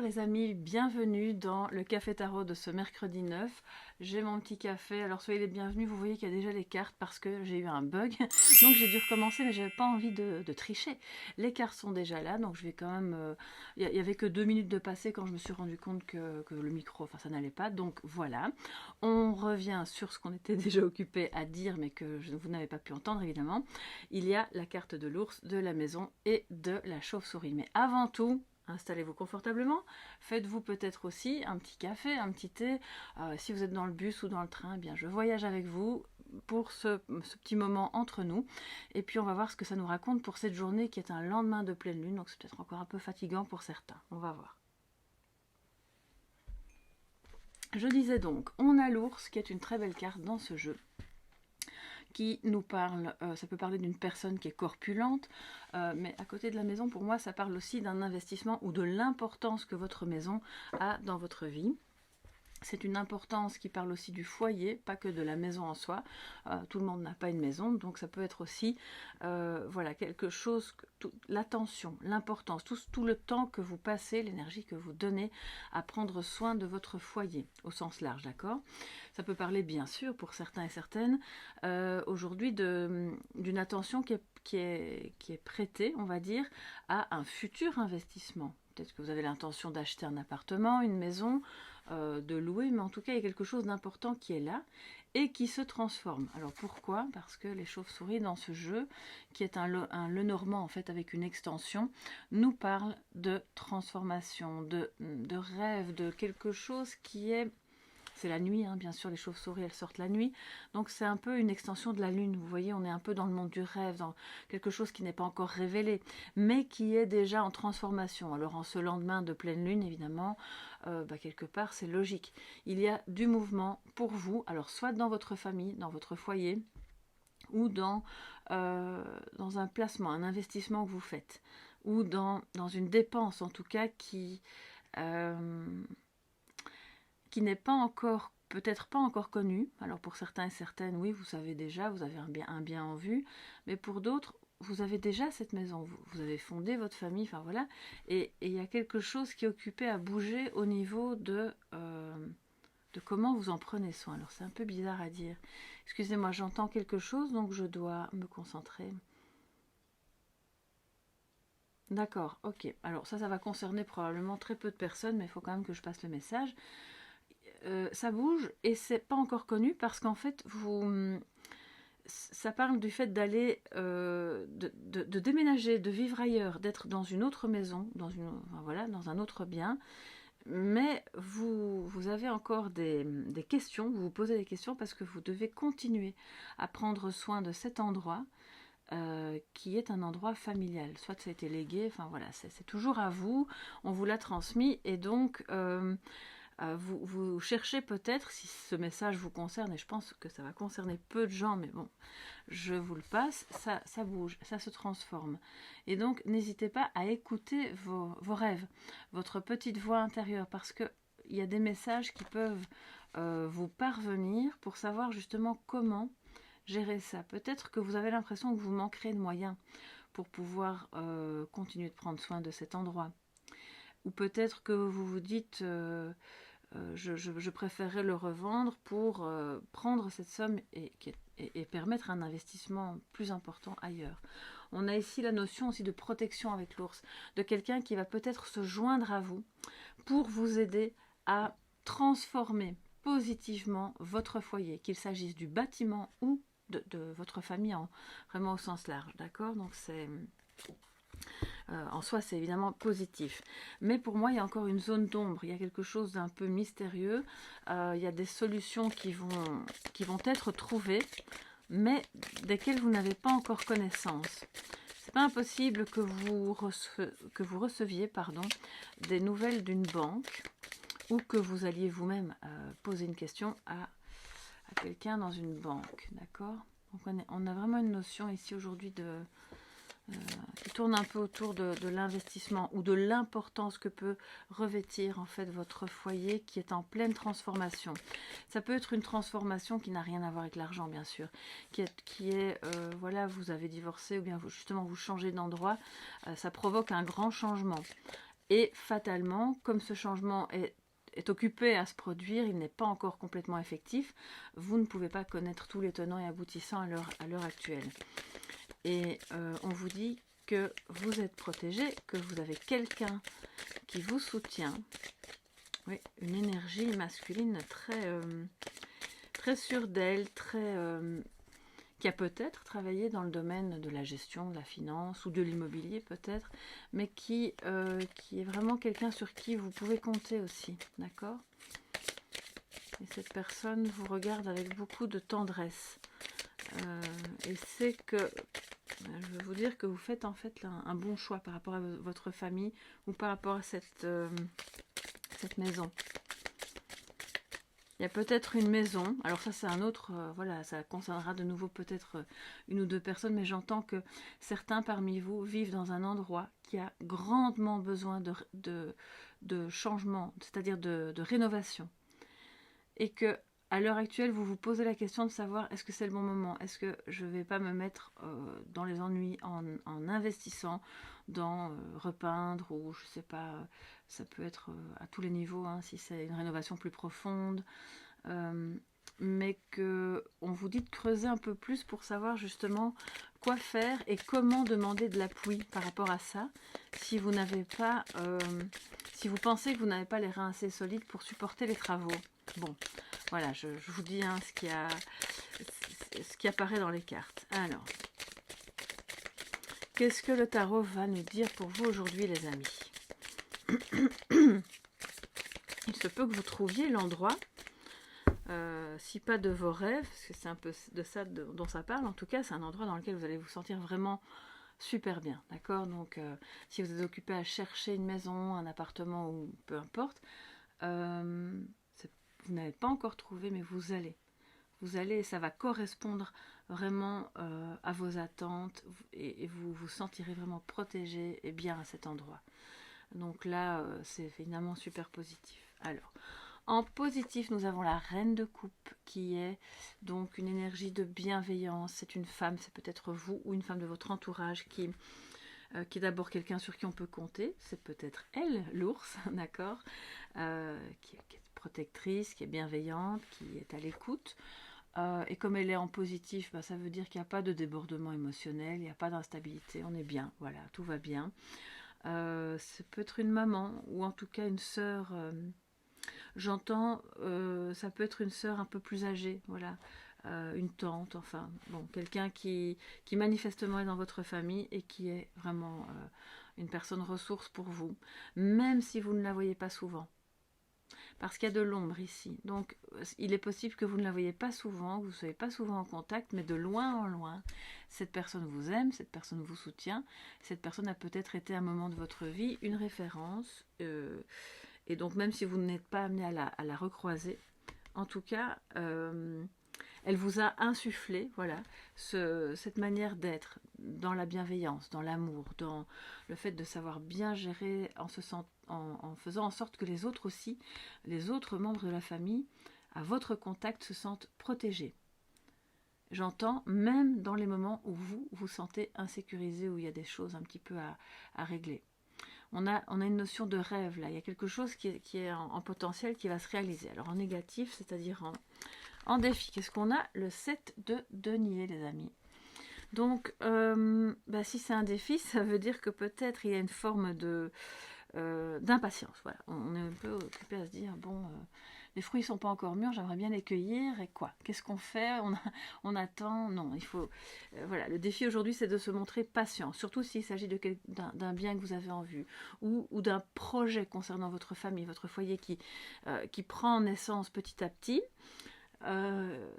les amis, bienvenue dans le Café Tarot de ce mercredi 9. J'ai mon petit café, alors soyez les bienvenus. Vous voyez qu'il y a déjà les cartes parce que j'ai eu un bug, donc j'ai dû recommencer, mais j'avais pas envie de tricher. Les cartes sont déjà là, donc je vais quand même... Il y avait que 2 minutes de passé quand je me suis rendu compte que le micro, enfin ça n'allait pas, donc voilà. On revient sur ce qu'on était déjà occupé à dire, mais que vous n'avez pas pu entendre évidemment. Il y a la carte de l'ours, de la maison et de la chauve-souris. Mais avant tout, installez-vous confortablement, faites-vous peut-être aussi un petit café, un petit thé. Si vous êtes dans le bus ou dans le train, eh bien je voyage avec vous pour ce petit moment entre nous. Et puis on va voir ce que ça nous raconte pour cette journée qui est un lendemain de pleine lune, donc c'est peut-être encore un peu fatigant pour certains. On va voir. Je disais donc, on a l'ours qui est une très belle carte dans ce jeu, qui nous parle, ça peut parler d'une personne qui est corpulente, mais à côté de la maison, pour moi, ça parle aussi d'un investissement ou de l'importance que votre maison a dans votre vie. C'est une importance qui parle aussi du foyer, pas que de la maison en soi. Tout le monde n'a pas une maison, donc ça peut être aussi voilà, quelque chose, l'attention, l'importance, tout le temps que vous passez, l'énergie que vous donnez à prendre soin de votre foyer, au sens large, d'accord? Ça peut parler bien sûr, pour certains et certaines, aujourd'hui d'une attention qui est prêtée, on va dire, à un futur investissement. Peut-être que vous avez l'intention d'acheter un appartement, une maison, de louer, mais en tout cas il y a quelque chose d'important qui est là et qui se transforme. Alors pourquoi? Parce que les chauves-souris dans ce jeu, qui est un Lenormand en fait avec une extension, nous parle de transformation, de rêve, de quelque chose qui est... C'est la nuit, hein, bien sûr, les chauves-souris, elles sortent la nuit. Donc c'est un peu une extension de la lune. Vous voyez, on est un peu dans le monde du rêve, dans quelque chose qui n'est pas encore révélé, mais qui est déjà en transformation. Alors en ce lendemain de pleine lune, évidemment, quelque part, c'est logique. Il y a du mouvement pour vous, alors soit dans votre famille, dans votre foyer, ou dans un placement, un investissement que vous faites, ou dans une dépense, en tout cas, qui n'est pas encore, peut-être pas encore connu. Alors pour certains et certaines, oui, vous savez déjà, vous avez un bien en vue, mais pour d'autres, vous avez déjà cette maison, vous avez fondé votre famille, enfin voilà, et il y a quelque chose qui est occupé à bouger au niveau de comment vous en prenez soin. Alors c'est un peu bizarre à dire. Excusez-moi, j'entends quelque chose, donc je dois me concentrer. D'accord, ok. Alors ça va concerner probablement très peu de personnes, mais il faut quand même que je passe le message. Ça bouge et c'est pas encore connu parce qu'en fait ça parle du fait d'aller de déménager, de vivre ailleurs, d'être dans une autre maison, dans un autre bien, mais vous avez encore des questions, vous vous posez des questions parce que vous devez continuer à prendre soin de cet endroit qui est un endroit familial, soit ça a été légué, enfin voilà, c'est toujours à vous, on vous l'a transmis et donc vous cherchez peut-être, si ce message vous concerne, et je pense que ça va concerner peu de gens, mais bon, je vous le passe, ça bouge, ça se transforme. Et donc, n'hésitez pas à écouter vos rêves, votre petite voix intérieure, parce qu'il y a des messages qui peuvent vous parvenir pour savoir justement comment gérer ça. Peut-être que vous avez l'impression que vous manquerez de moyens pour pouvoir continuer de prendre soin de cet endroit. Ou peut-être que vous vous dites... je préférerais le revendre pour prendre cette somme et permettre un investissement plus important ailleurs. On a ici la notion aussi de protection avec l'ours, de quelqu'un qui va peut-être se joindre à vous pour vous aider à transformer positivement votre foyer, qu'il s'agisse du bâtiment ou de votre famille vraiment au sens large, d'accord? Donc c'est... en soi, c'est évidemment positif. Mais pour moi, il y a encore une zone d'ombre. Il y a quelque chose d'un peu mystérieux. Il y a des solutions qui vont être trouvées, mais desquelles vous n'avez pas encore connaissance. C'est pas impossible que vous receviez des nouvelles d'une banque ou que vous alliez vous-même poser une question à quelqu'un dans une banque. D'accord? Donc on a vraiment une notion ici aujourd'hui qui tourne un peu autour de l'investissement ou de l'importance que peut revêtir en fait votre foyer qui est en pleine transformation. Ça peut être une transformation qui n'a rien à voir avec l'argent bien sûr, qui est voilà, vous avez divorcé ou bien justement vous changez d'endroit, ça provoque un grand changement. Et fatalement, comme ce changement est occupé à se produire, il n'est pas encore complètement effectif, vous ne pouvez pas connaître tous les tenants et aboutissants à l'heure actuelle. Et on vous dit que vous êtes protégé, que vous avez quelqu'un qui vous soutient. Oui, une énergie masculine très sûre d'elle, qui a peut-être travaillé dans le domaine de la gestion, de la finance ou de l'immobilier peut-être, mais qui est vraiment quelqu'un sur qui vous pouvez compter aussi, d'accord? Et cette personne vous regarde avec beaucoup de tendresse. Et c'est que, je veux vous dire que vous faites en fait un bon choix par rapport à votre famille ou par rapport à cette maison. Il y a peut-être une maison, alors ça c'est un autre, voilà, ça concernera de nouveau peut-être une ou deux personnes, mais j'entends que certains parmi vous vivent dans un endroit qui a grandement besoin de changement, c'est-à-dire de rénovation. Et que à l'heure actuelle, vous vous posez la question de savoir est-ce que c'est le bon moment, est-ce que je ne vais pas me mettre dans les ennuis en investissant dans repeindre ou je ne sais pas, ça peut être à tous les niveaux, hein, si c'est une rénovation plus profonde, mais qu'on vous dit de creuser un peu plus pour savoir justement quoi faire et comment demander de l'appui par rapport à ça, si vous n'avez pas, si vous pensez que vous n'avez pas les reins assez solides pour supporter les travaux. Bon, voilà, je vous dis hein, ce qui apparaît dans les cartes. Alors, qu'est-ce que le tarot va nous dire pour vous aujourd'hui, les amis? Il se peut que vous trouviez l'endroit, si pas de vos rêves, parce que c'est un peu de ça dont ça parle, en tout cas, c'est un endroit dans lequel vous allez vous sentir vraiment super bien, d'accord? Donc, si vous êtes occupé à chercher une maison, un appartement ou peu importe, vous n'avez pas encore trouvé, mais vous allez, et ça va correspondre vraiment à vos attentes et vous vous sentirez vraiment protégé et bien à cet endroit. Donc là, c'est évidemment super positif. Alors, en positif, nous avons la reine de coupe qui est donc une énergie de bienveillance. C'est une femme, c'est peut-être vous ou une femme de votre entourage qui est d'abord quelqu'un sur qui on peut compter. C'est peut-être elle, l'ours, d'accord, qui est protectrice, qui est bienveillante, qui est à l'écoute. Et comme elle est en positif, bah, ça veut dire qu'il n'y a pas de débordement émotionnel, il n'y a pas d'instabilité, on est bien, voilà, tout va bien. Ça peut être une maman ou en tout cas une sœur. J'entends, ça peut être une sœur un peu plus âgée, voilà, une tante, enfin, bon, quelqu'un qui manifestement est dans votre famille et qui est vraiment une personne ressource pour vous, même si vous ne la voyez pas souvent. Parce qu'il y a de l'ombre ici. Donc, il est possible que vous ne la voyez pas souvent, que vous ne soyez pas souvent en contact, mais de loin en loin, cette personne vous aime, cette personne vous soutient, cette personne a peut-être été à un moment de votre vie une référence. Et donc, même si vous n'êtes pas amené à la recroiser, en tout cas, elle vous a insufflé, voilà, cette manière d'être dans la bienveillance, dans l'amour, dans le fait de savoir bien gérer en faisant en sorte que les autres aussi, les autres membres de la famille, à votre contact, se sentent protégés. J'entends même dans les moments où vous vous sentez insécurisé, où il y a des choses un petit peu à régler. On a une notion de rêve là, il y a quelque chose qui est en potentiel qui va se réaliser. Alors en négatif, c'est-à-dire en défi, qu'est-ce qu'on a? Le 7 de denier, les amis. Donc, si c'est un défi, ça veut dire que peut-être il y a une forme d'impatience. Voilà. On est un peu occupé à se dire, bon, les fruits ne sont pas encore mûrs, j'aimerais bien les cueillir, et quoi? Qu'est-ce qu'on fait? On attend? Non, il faut... voilà, le défi aujourd'hui, c'est de se montrer patient, surtout s'il s'agit d'un bien que vous avez en vue, ou d'un projet concernant votre famille, votre foyer qui prend naissance petit à petit.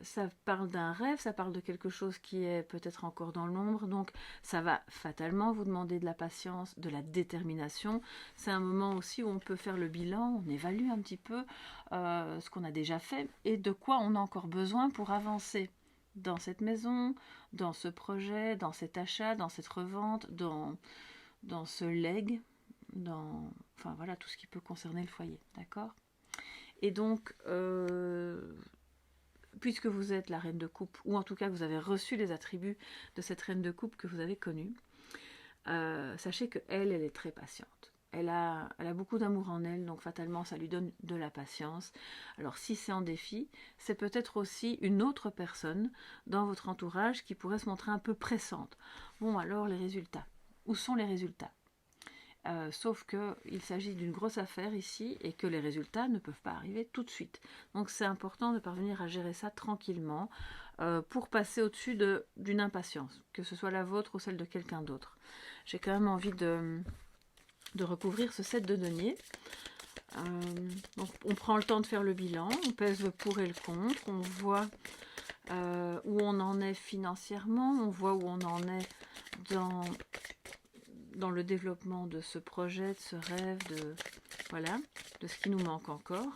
Ça parle d'un rêve, ça parle de quelque chose qui est peut-être encore dans l'ombre, donc ça va fatalement vous demander de la patience, de la détermination. C'est un moment aussi où on peut faire le bilan, on évalue un petit peu ce qu'on a déjà fait et de quoi on a encore besoin pour avancer dans cette maison, dans ce projet, dans cet achat, dans cette revente, dans ce leg, enfin voilà, tout ce qui peut concerner le foyer, d'accord? Et donc, puisque vous êtes la reine de coupe, ou en tout cas que vous avez reçu les attributs de cette reine de coupe que vous avez connue, sachez qu'elle est très patiente. elle a beaucoup d'amour en elle, donc fatalement ça lui donne de la patience. Alors si c'est en défi, c'est peut-être aussi une autre personne dans votre entourage qui pourrait se montrer un peu pressante. Bon, alors les résultats. Où sont les résultats? Sauf qu'il s'agit d'une grosse affaire ici et que les résultats ne peuvent pas arriver tout de suite. Donc c'est important de parvenir à gérer ça tranquillement pour passer au-dessus d'une impatience, que ce soit la vôtre ou celle de quelqu'un d'autre. J'ai quand même envie de recouvrir ce set de deniers. Donc on prend le temps de faire le bilan, on pèse le pour et le contre, on voit où on en est financièrement, on voit où on en est dans le développement de ce projet, de ce rêve, de ce qui nous manque encore.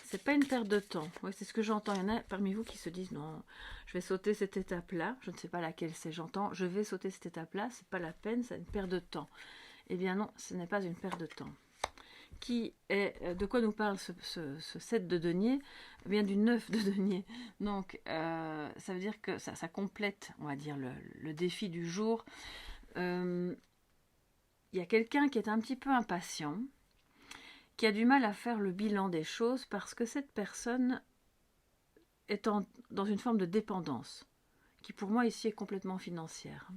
C'est pas une perte de temps. Ouais, c'est ce que j'entends. Il y en a parmi vous qui se disent non, je vais sauter cette étape-là. Je ne sais pas laquelle c'est. J'entends, je vais sauter cette étape-là. C'est pas la peine, c'est une perte de temps. Eh bien non, ce n'est pas une perte de temps. De quoi nous parle ce set de deniers? Eh bien du 9 de deniers. Donc ça veut dire que ça complète, on va dire, le défi du jour. Il y a quelqu'un qui est un petit peu impatient, qui a du mal à faire le bilan des choses parce que cette personne est dans une forme de dépendance, qui pour moi ici est complètement financière.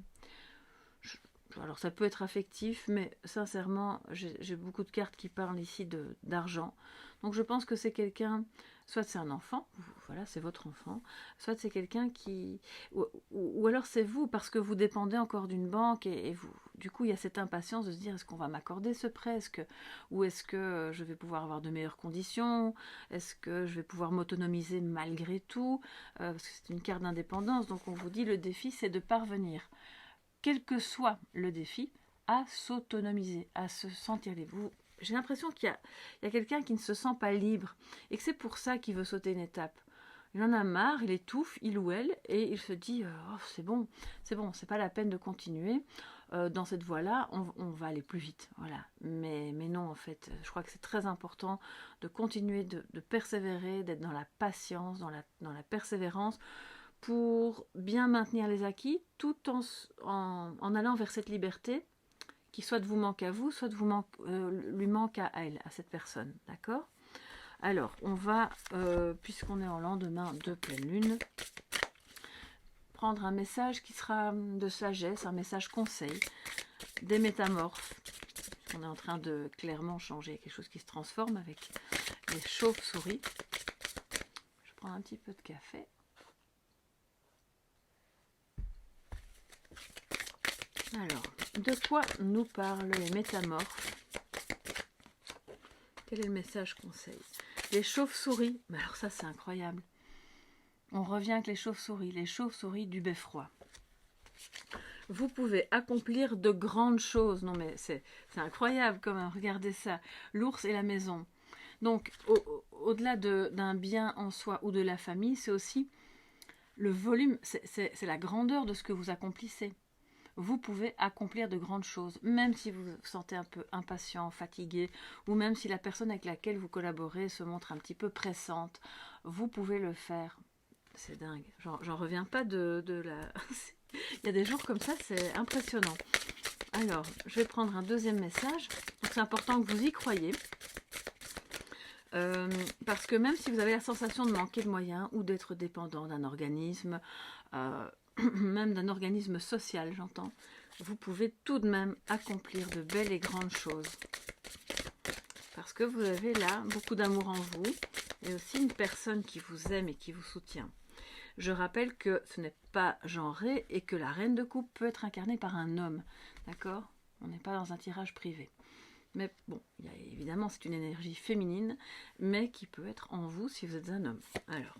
Alors ça peut être affectif, mais sincèrement, j'ai beaucoup de cartes qui parlent ici d'argent. Donc je pense que c'est quelqu'un, soit c'est un enfant, voilà, c'est votre enfant, soit c'est quelqu'un qui... Ou alors c'est vous, parce que vous dépendez encore d'une banque, et vous, du coup il y a cette impatience de se dire, est-ce qu'on va m'accorder ce prêt, ou est-ce que je vais pouvoir avoir de meilleures conditions, est-ce que je vais pouvoir m'autonomiser malgré tout, parce que c'est une carte d'indépendance, donc on vous dit le défi c'est de parvenir, quel que soit le défi, à s'autonomiser, à se sentir libre. J'ai l'impression qu'il y a quelqu'un qui ne se sent pas libre et que c'est pour ça qu'il veut sauter une étape. Il en a marre, il étouffe, il ou elle, et il se dit oh, c'est bon, c'est pas la peine de continuer. Dans cette voie-là, on va aller plus vite. Voilà. Mais non, en fait, je crois que c'est très important de continuer, de persévérer, d'être dans la patience, dans la persévérance, pour bien maintenir les acquis, tout en allant vers cette liberté qui soit vous manque à vous, soit lui manque à elle, à cette personne. D'accord? Alors, on va, puisqu'on est en lendemain de pleine lune, prendre un message qui sera de sagesse, un message conseil, des métamorphes. On est en train de clairement changer quelque chose qui se transforme avec les chauves-souris. Je prends un petit peu de café. Alors, de quoi nous parlent les métamorphes? Quel est le message conseil? Les chauves-souris, mais alors ça c'est incroyable. On revient avec les chauves-souris du beffroi. Vous pouvez accomplir de grandes choses. Non mais c'est incroyable quand même, regardez ça. L'ours et la maison. Donc au-delà d'un bien en soi ou de la famille, c'est aussi le volume, c'est la grandeur de ce que vous accomplissez. Vous pouvez accomplir de grandes choses, même si vous vous sentez un peu impatient, fatigué, ou même si la personne avec laquelle vous collaborez se montre un petit peu pressante. Vous pouvez le faire. C'est dingue. J'en reviens pas de la... Il y a des jours comme ça, c'est impressionnant. Alors, je vais prendre un deuxième message. C'est important que vous y croyez. Parce que même si vous avez la sensation de manquer de moyens ou d'être dépendant d'un organisme, même d'un organisme social, j'entends, vous pouvez tout de même accomplir de belles et grandes choses. Parce que vous avez là beaucoup d'amour en vous et aussi une personne qui vous aime et qui vous soutient. Je rappelle que ce n'est pas genré et que la reine de coupe peut être incarnée par un homme. D'accord? On n'est pas dans un tirage privé. Mais bon, évidemment, c'est une énergie féminine, mais qui peut être en vous si vous êtes un homme. Alors,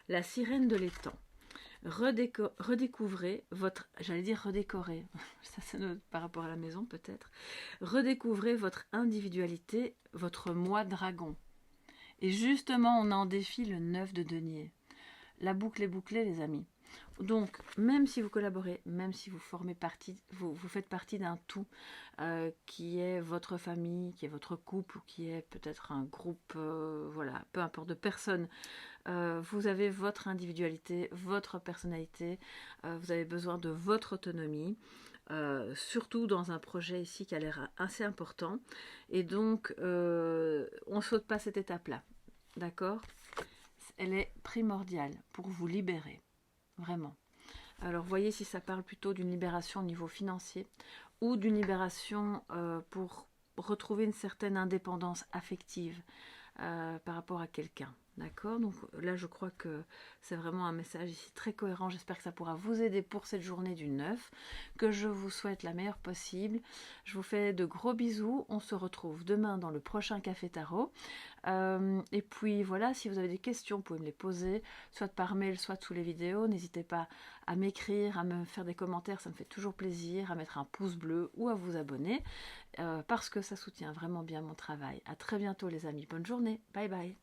la sirène de l'étang. Redécouvrez votre... J'allais dire redécorer. Ça, c'est par rapport à la maison, peut-être. Redécouvrez votre individualité, votre moi dragon. Et justement, on en défie le 9 de denier. La boucle est bouclée, les amis. Donc, même si vous collaborez, même si vous formez partie, vous faites partie d'un tout qui est votre famille, qui est votre couple, ou qui est peut-être un groupe, voilà, peu importe de personnes, vous avez votre individualité, votre personnalité, vous avez besoin de votre autonomie. surtout dans un projet ici qui a l'air assez important. Et donc, on ne saute pas cette étape-là, d'accord? Elle est primordiale pour vous libérer, vraiment. Alors, voyez si ça parle plutôt d'une libération au niveau financier ou d'une libération pour retrouver une certaine indépendance affective par rapport à quelqu'un. D'accord? Donc là, je crois que c'est vraiment un message ici très cohérent. J'espère que ça pourra vous aider pour cette journée du 9, que je vous souhaite la meilleure possible. Je vous fais de gros bisous. On se retrouve demain dans le prochain Café Tarot. Et puis voilà, si vous avez des questions, vous pouvez me les poser, soit par mail, soit sous les vidéos. N'hésitez pas à m'écrire, à me faire des commentaires, ça me fait toujours plaisir, à mettre un pouce bleu ou à vous abonner, parce que ça soutient vraiment bien mon travail. À très bientôt les amis, bonne journée, bye bye.